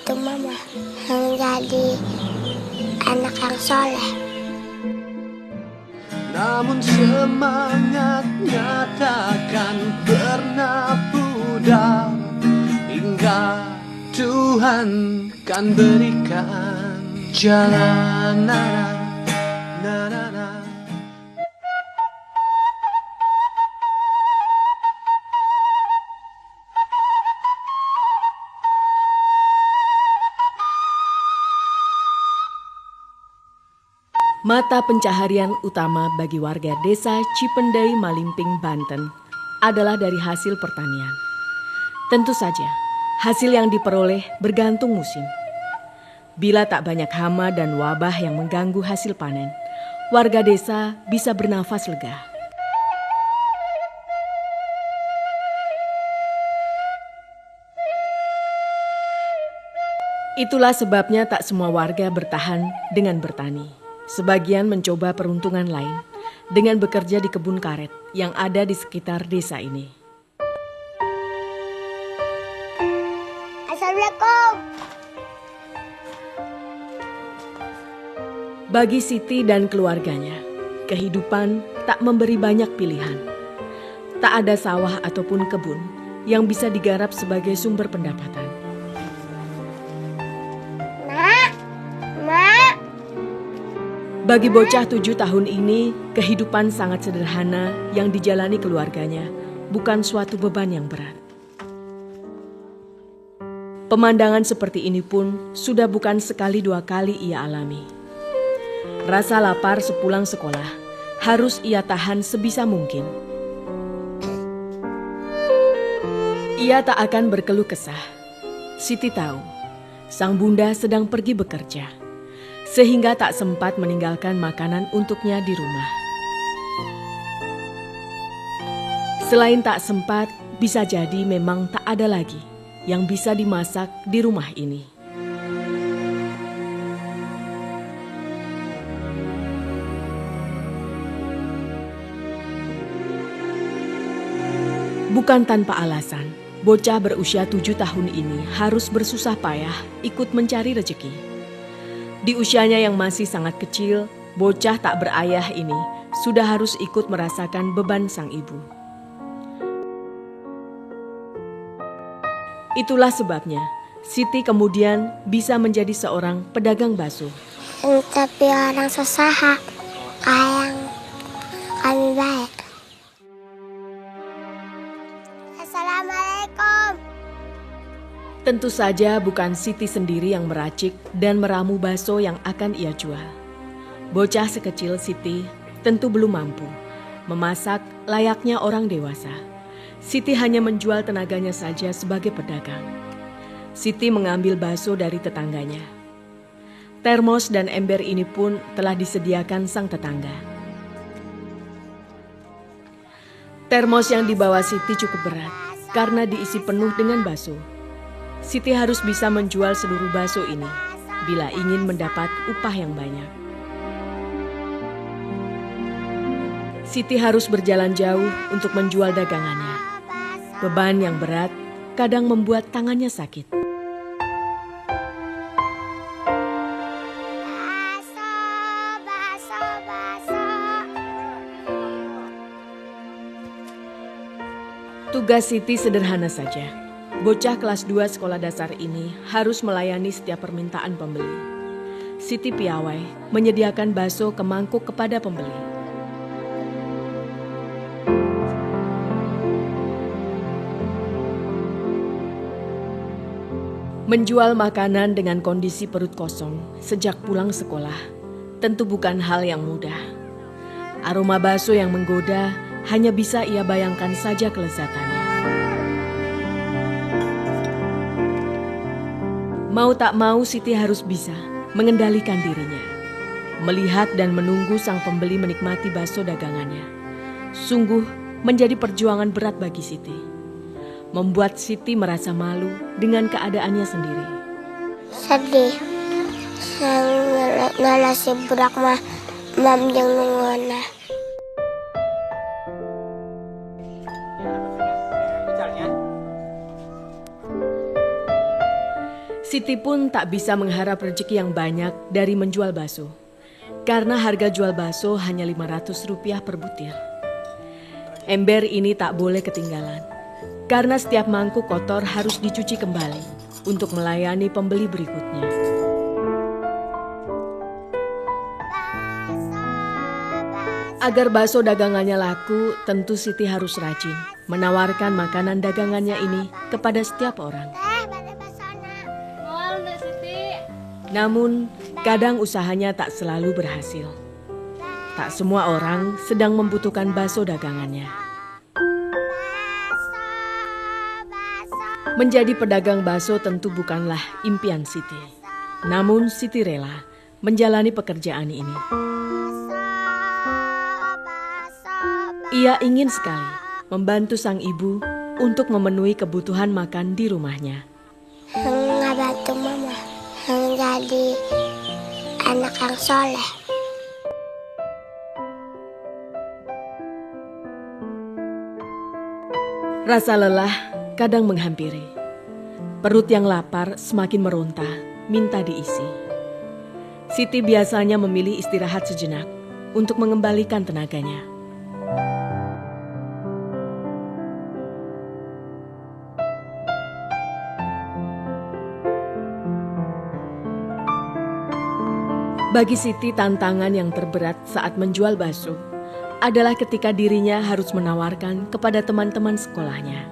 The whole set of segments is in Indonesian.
membantu mama menjadi anak yang soleh. Namun semangatnya takkan pernah pudar hingga Tuhan kan berikan jalan. Mata pencaharian utama bagi warga desa Cipendei, Malimping, Banten adalah dari hasil pertanian. Tentu saja, hasil yang diperoleh bergantung musim. Bila tak banyak hama dan wabah yang mengganggu hasil panen, warga desa bisa bernafas lega. Itulah sebabnya tak semua warga bertahan dengan bertani. Sebagian mencoba peruntungan lain dengan bekerja di kebun karet yang ada di sekitar desa ini. Assalamualaikum. Bagi Siti dan keluarganya, kehidupan tak memberi banyak pilihan. Tak ada sawah ataupun kebun yang bisa digarap sebagai sumber pendapatan. Bagi bocah 7 tahun ini, kehidupan sangat sederhana yang dijalani keluarganya bukan suatu beban yang berat. Pemandangan seperti ini pun sudah bukan sekali dua kali ia alami. Rasa lapar sepulang sekolah harus ia tahan sebisa mungkin. Ia tak akan berkeluh kesah. Siti tahu, sang bunda sedang pergi bekerja, sehingga tak sempat meninggalkan makanan untuknya di rumah. Selain tak sempat, bisa jadi memang tak ada lagi yang bisa dimasak di rumah ini. Bukan tanpa alasan, bocah berusia 7 tahun ini harus bersusah payah ikut mencari rezeki. Di usianya yang masih sangat kecil, bocah tak berayah ini sudah harus ikut merasakan beban sang ibu. Itulah sebabnya Siti kemudian bisa menjadi seorang pedagang bakso. Tapi orang susah yang kami baik. Assalamualaikum. Tentu saja bukan Siti sendiri yang meracik dan meramu bakso yang akan ia jual. Bocah sekecil Siti tentu belum mampu memasak layaknya orang dewasa. Siti hanya menjual tenaganya saja sebagai pedagang. Siti mengambil bakso dari tetangganya. Termos dan ember ini pun telah disediakan sang tetangga. Termos yang dibawa Siti cukup berat karena diisi penuh dengan bakso. Siti harus bisa menjual seluruh bakso ini bila ingin mendapat upah yang banyak. Siti harus berjalan jauh untuk menjual dagangannya. Beban yang berat kadang membuat tangannya sakit. Tugas Siti sederhana saja. Bocah kelas 2 sekolah dasar ini harus melayani setiap permintaan pembeli. Siti piawai menyediakan bakso ke mangkuk kepada pembeli. Menjual makanan dengan kondisi perut kosong sejak pulang sekolah tentu bukan hal yang mudah. Aroma bakso yang menggoda hanya bisa ia bayangkan saja kelezatannya. Mau tak mau Siti harus bisa mengendalikan dirinya. Melihat dan menunggu sang pembeli menikmati bakso dagangannya. Sungguh menjadi perjuangan berat bagi Siti. Membuat Siti merasa malu dengan keadaannya sendiri. Sedih. Saya ngalasi berak mam yang nungguana. Siti pun tak bisa mengharap rezeki yang banyak dari menjual bakso. Karena harga jual bakso hanya Rp500 per butir. Ember ini tak boleh ketinggalan. Karena setiap mangkuk kotor harus dicuci kembali untuk melayani pembeli berikutnya. Agar bakso dagangannya laku, tentu Siti harus rajin menawarkan makanan dagangannya ini kepada setiap orang. Namun, kadang usahanya tak selalu berhasil. Tak semua orang sedang membutuhkan bakso dagangannya. Menjadi pedagang bakso tentu bukanlah impian Siti. Namun Siti rela menjalani pekerjaan ini. Ia ingin sekali membantu sang ibu untuk memenuhi kebutuhan makan di rumahnya. Ngebantu mama menjadi anak yang soleh. Rasa lelah kadang menghampiri. Perut yang lapar semakin meronta, minta diisi. Siti biasanya memilih istirahat sejenak untuk mengembalikan tenaganya. Bagi Siti, tantangan yang terberat saat menjual bakso adalah ketika dirinya harus menawarkan kepada teman-teman sekolahnya.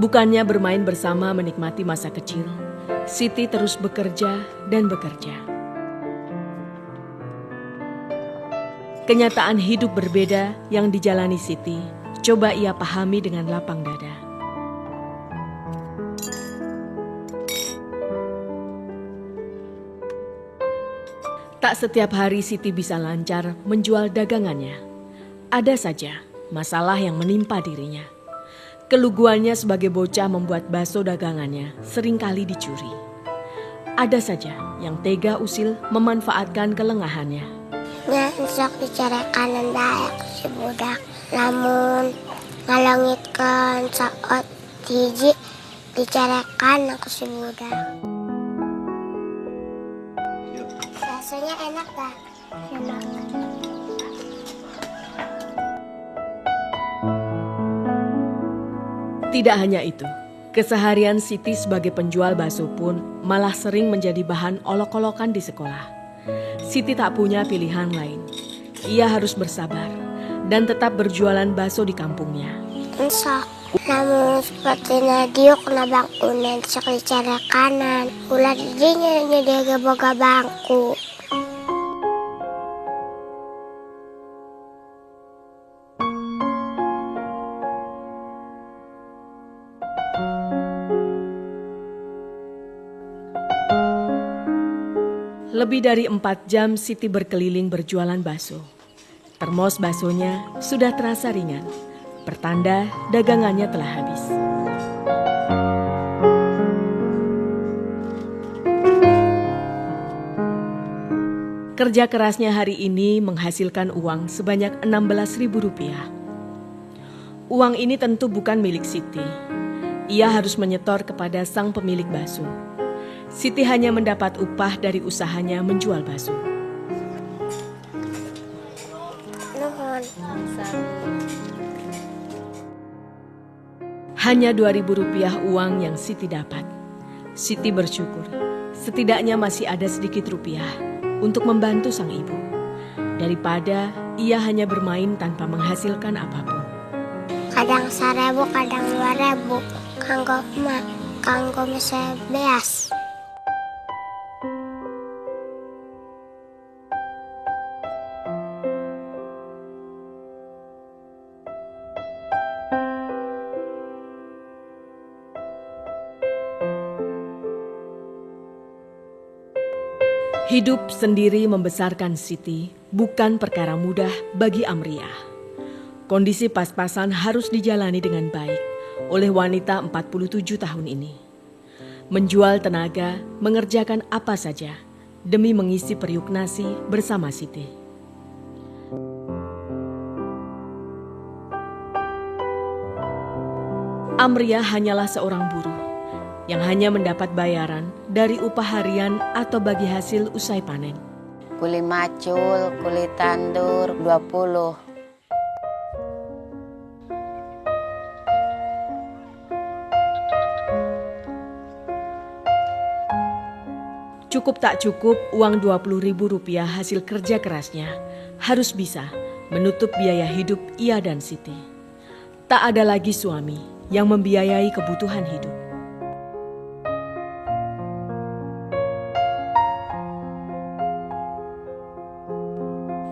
Bukannya bermain bersama menikmati masa kecil, Siti terus bekerja dan bekerja. Kenyataan hidup berbeda yang dijalani Siti coba ia pahami dengan lapang dada. Tak setiap hari Siti bisa lancar menjual dagangannya. Ada saja masalah yang menimpa dirinya. Keluguannya sebagai bocah membuat bakso dagangannya seringkali dicuri. Ada saja yang tega usil memanfaatkan kelengahannya. Nyesok bicara kanan dayak si budak. Namun ngalangitkan saat hiji dicarekan aku si budak. Rasanya enak gak? Enak. Tidak hanya itu, keseharian Siti sebagai penjual bakso pun malah sering menjadi bahan olok-olokan di sekolah. Siti tak punya pilihan lain. Ia harus bersabar dan tetap berjualan bakso di kampungnya. Ensok. Namun seperti Nadio kena bangkunan sekali cara kanan. Ulah didinya dia boga bangku. Lebih dari 4 jam Siti berkeliling berjualan bakso. Termos baksonya sudah terasa ringan, pertanda dagangannya telah habis. Kerja kerasnya hari ini menghasilkan uang sebanyak Rp16.000. Uang ini tentu bukan milik Siti. Ia harus menyetor kepada sang pemilik bakso. Siti hanya mendapat upah dari usahanya menjual bakso. Hanya Rp2.000 uang yang Siti dapat. Siti bersyukur, setidaknya masih ada sedikit rupiah untuk membantu sang ibu. Daripada ia hanya bermain tanpa menghasilkan apapun. Kadang 1.000, kadang 2.000. Kanggo masa beas. Hidup sendiri membesarkan Siti bukan perkara mudah bagi Amriah. Kondisi pas-pasan harus dijalani dengan baik oleh wanita 47 tahun ini. Menjual tenaga, mengerjakan apa saja demi mengisi periuk nasi bersama Siti. Amriah hanyalah seorang buruh yang hanya mendapat bayaran dari upah harian atau bagi hasil usai panen. Kuli macul, kuli tandur 20. Cukup tak cukup, uang Rp20.000 hasil kerja kerasnya harus bisa menutup biaya hidup ia dan Siti. Tak ada lagi suami yang membiayai kebutuhan hidup.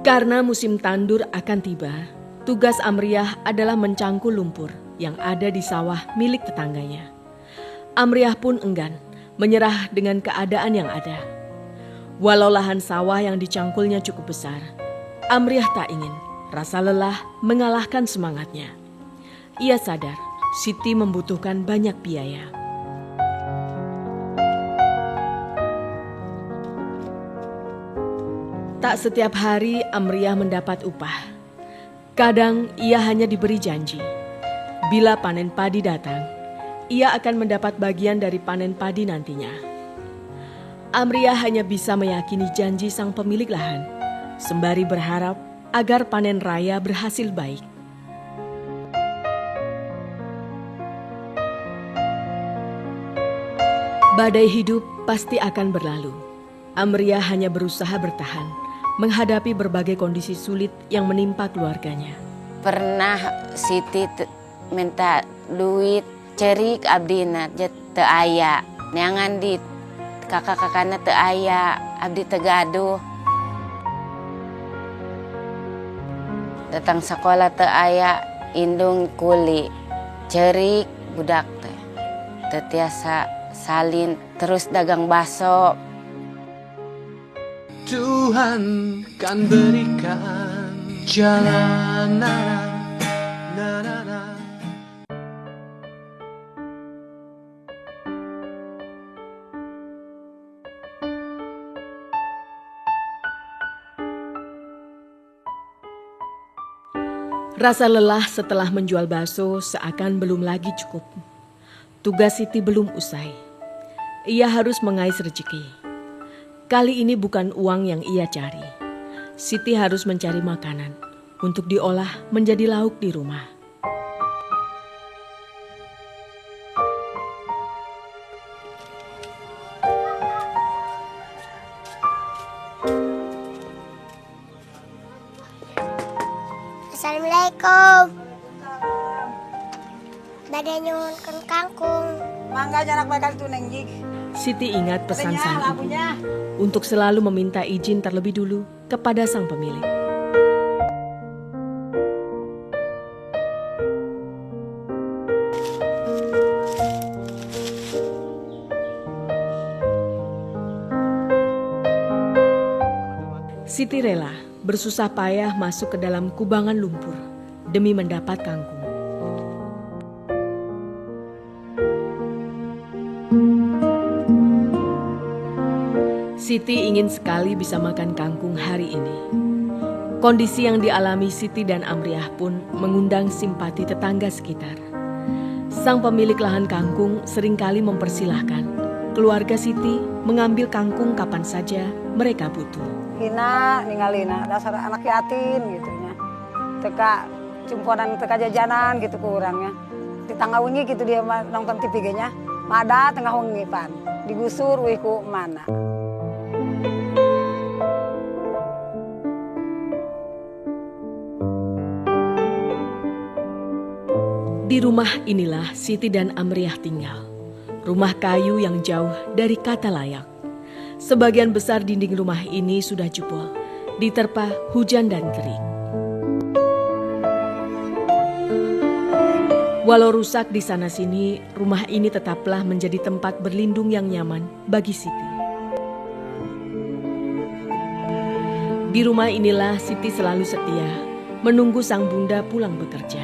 Karena musim tandur akan tiba, tugas Amriah adalah mencangkul lumpur yang ada di sawah milik tetangganya. Amriah pun enggan menyerah dengan keadaan yang ada. Walau lahan sawah yang dicangkulnya cukup besar, Amriah tak ingin rasa lelah mengalahkan semangatnya. Ia sadar Siti membutuhkan banyak biaya. Tak setiap hari Amriah mendapat upah. Kadang ia hanya diberi janji. Bila panen padi datang, ia akan mendapat bagian dari panen padi nantinya. Amriah hanya bisa meyakini janji sang pemilik lahan, sembari berharap agar panen raya berhasil baik. Badai hidup pasti akan berlalu. Amriah hanya berusaha bertahan menghadapi berbagai kondisi sulit yang menimpa keluarganya. Pernah Siti minta duit cerik abdina teu aya. Neangan di kakak-kakakna teu aya, abdi teu gaduh. Datang sekolah teu aya, indung kuli. Cerik budak teh. Teu tiasa salin, terus dagang baso. Tuhan kan berikan jalan na na na na. Rasa lelah setelah menjual bakso seakan belum lagi cukup. Tugas Siti belum usai. Ia harus mengais rezeki. Kali ini bukan uang yang ia cari. Siti harus mencari makanan untuk diolah menjadi lauk di rumah. Assalamualaikum. Badai nyuhunkeun kangkung. Mangga jarak bakal tuneng jig. Siti ingat pesan sang ibu labunya. untuk selalu meminta izin terlebih dulu kepada sang pemilik. Siti rela bersusah payah masuk ke dalam kubangan lumpur demi mendapat kangkung. Siti ingin sekali bisa makan kangkung hari ini. Kondisi yang dialami Siti dan Amriah pun mengundang simpati tetangga sekitar. Sang pemilik lahan kangkung seringkali mempersilahkan keluarga Siti mengambil kangkung kapan saja mereka butuh. Hina ninggalina dasar anak yatim gitu nya. Teka cumponan teka jajanan gitu kurangnya. Di tangga wengi gitu dia nonton TV nya. Mada tengah wengi pan. Digusur wih ku mana. Di rumah inilah Siti dan Amriah tinggal. Rumah kayu yang jauh dari kata layak. Sebagian besar dinding rumah ini sudah jebol, diterpa hujan dan terik. Walau rusak di sana-sini, rumah ini tetaplah menjadi tempat berlindung yang nyaman bagi Siti. Di rumah inilah Siti selalu setia, menunggu sang bunda pulang bekerja.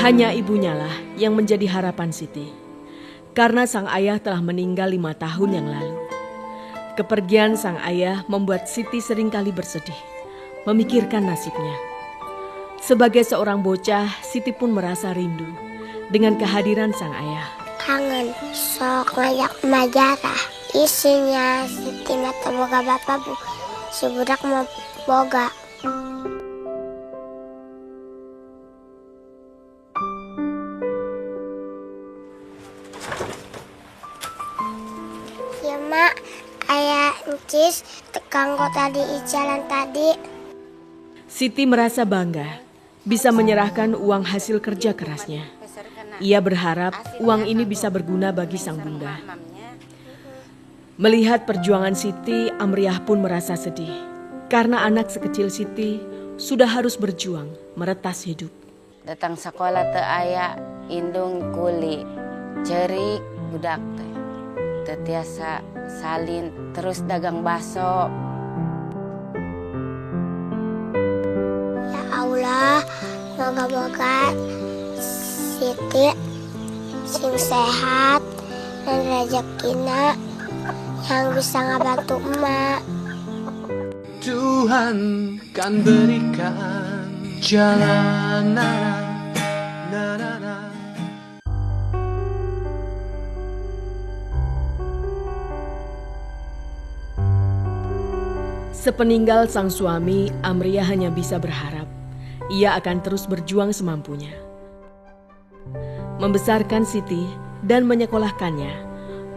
Hanya ibunya lah yang menjadi harapan Siti, karena sang ayah telah meninggal 5 tahun yang lalu. Kepergian sang ayah membuat Siti seringkali bersedih, memikirkan nasibnya. Sebagai seorang bocah, Siti pun merasa rindu dengan kehadiran sang ayah. Kangen, sok ngajak majarah. Isinya Siti mata boga bapak bu, si budak mau boga. Ya mak, kayak encis tegang kok tadi jalan tadi. Siti merasa bangga bisa menyerahkan uang hasil kerja kerasnya. Ia berharap uang ini bisa berguna bagi sang bunda. Melihat perjuangan Siti, Amriah pun merasa sedih. Karena anak sekecil Siti sudah harus berjuang meretas hidup. Datang sekolah teu aya indung kuli, cerik budak teh. Teu tiasa salin, terus dagang baso. Ya Allah, moga-moga Siti sing sehat dan rezekina yang bisa ngebantu emak. Tuhan kan berikan jalan Sepeninggal sang suami, Amriah hanya bisa berharap ia akan terus berjuang semampunya. Membesarkan Siti dan menyekolahkannya,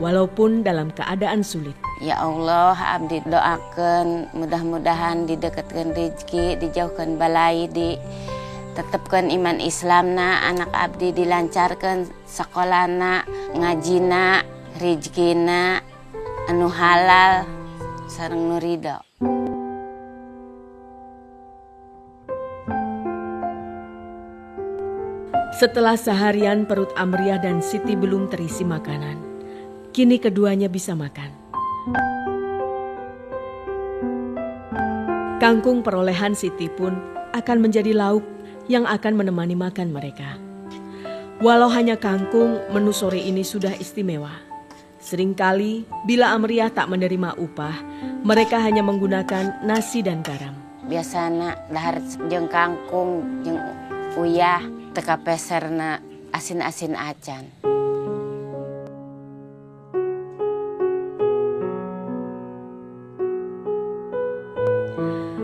walaupun dalam keadaan sulit. Ya Allah, abdi doakan mudah-mudahan didekatkan rezeki, dijauhkan balai, ditetapkan iman Islamna, anak abdi dilancarkan sekolahna, ngajina, rezekina, anu halal, sareng nu ridho. Setelah seharian perut Amriah dan Siti belum terisi makanan, kini keduanya bisa makan. Kangkung perolehan Siti pun akan menjadi lauk yang akan menemani makan mereka. Walau hanya kangkung, menu sore ini sudah istimewa. Seringkali bila Amriah tak menerima upah, mereka hanya menggunakan nasi dan garam. Biasana dahar jeung kangkung jeung uyah teka peserna asin-asin acan.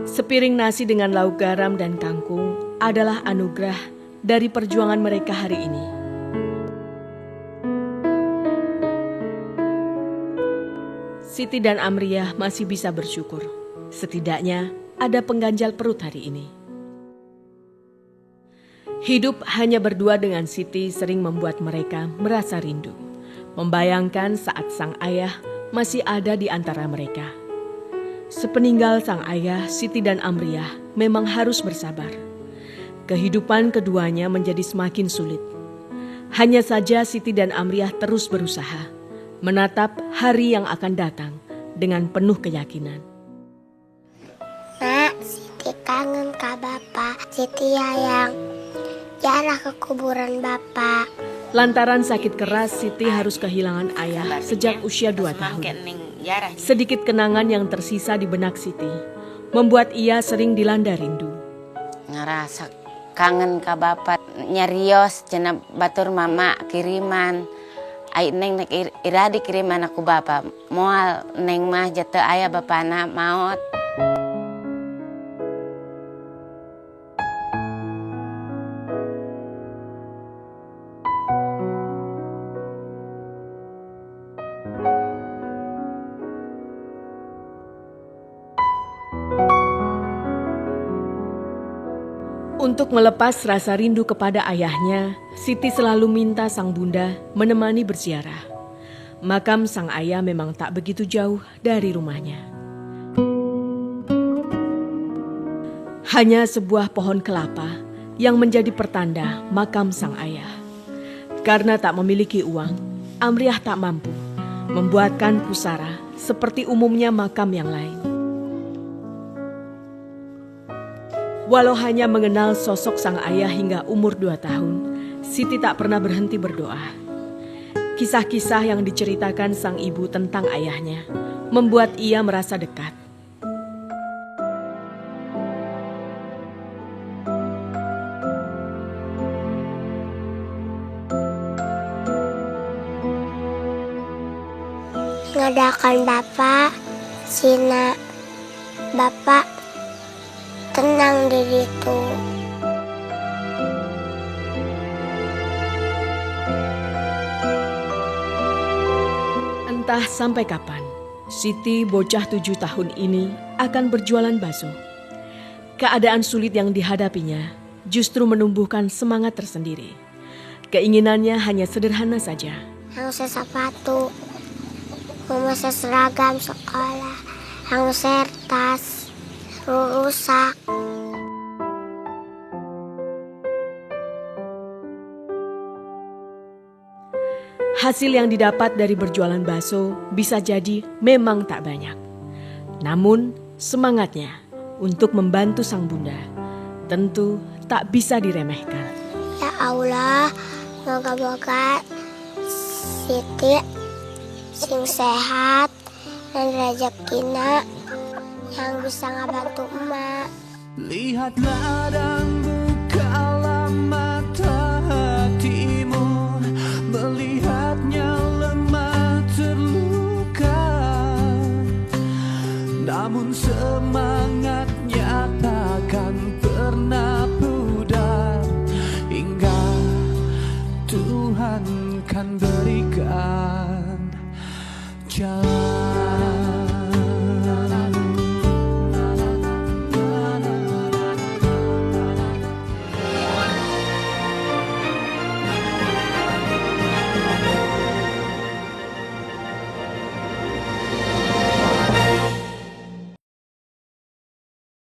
Sepiring nasi dengan lauk garam dan kangkung adalah anugerah dari perjuangan mereka hari ini. Siti dan Amriah masih bisa bersyukur. Setidaknya ada pengganjal perut hari ini. Hidup hanya berdua dengan Siti sering membuat mereka merasa rindu. Membayangkan saat sang ayah masih ada di antara mereka. Sepeninggal sang ayah, Siti dan Amriah memang harus bersabar. Kehidupan keduanya menjadi semakin sulit. Hanya saja Siti dan Amriah terus berusaha menatap hari yang akan datang dengan penuh keyakinan. Mak, Siti kangen ka bapak. Siti yang jarah ke kuburan bapak. Lantaran sakit keras, Siti harus kehilangan ayah sejak usia 2 tahun. Sedikit kenangan yang tersisa di benak Siti membuat ia sering dilanda rindu. Ngerasa kangen ka bapak, nyarios cenah batur mama kiriman. Ai neng nek iradi kiriman aku bapak. Moal neng mah jateu aya bapana maot. Untuk melepas rasa rindu kepada ayahnya, Siti selalu minta sang bunda menemani berziarah. Makam sang ayah memang tak begitu jauh dari rumahnya. Hanya sebuah pohon kelapa yang menjadi pertanda makam sang ayah. Karena tak memiliki uang, Amriah tak mampu membuatkan pusara seperti umumnya makam yang lain. Walau hanya mengenal sosok sang ayah hingga umur 2 tahun, Siti tak pernah berhenti berdoa. Kisah-kisah yang diceritakan sang ibu tentang ayahnya membuat ia merasa dekat. mengadakan Bapak, Sina. Bapak tenang di itu. Entah sampai kapan, Siti bocah 7 tahun ini akan berjualan bakso. Keadaan sulit yang dihadapinya justru menumbuhkan semangat tersendiri. Keinginannya hanya sederhana saja. Harus sepatu, memesan seragam sekolah, harus tas, rusak. Hasil yang didapat dari berjualan bakso bisa jadi memang tak banyak. Namun semangatnya untuk membantu sang bunda tentu tak bisa diremehkan. Ya Allah, moga-moga Siti sing sehat dan rezekina yang bisa ngebantu emak. Lihatlah dan bukalah mata hatimu, melihatnya lemah terluka, namun semangatnya takkan pernah pudar hingga Tuhan kan berikan jalan.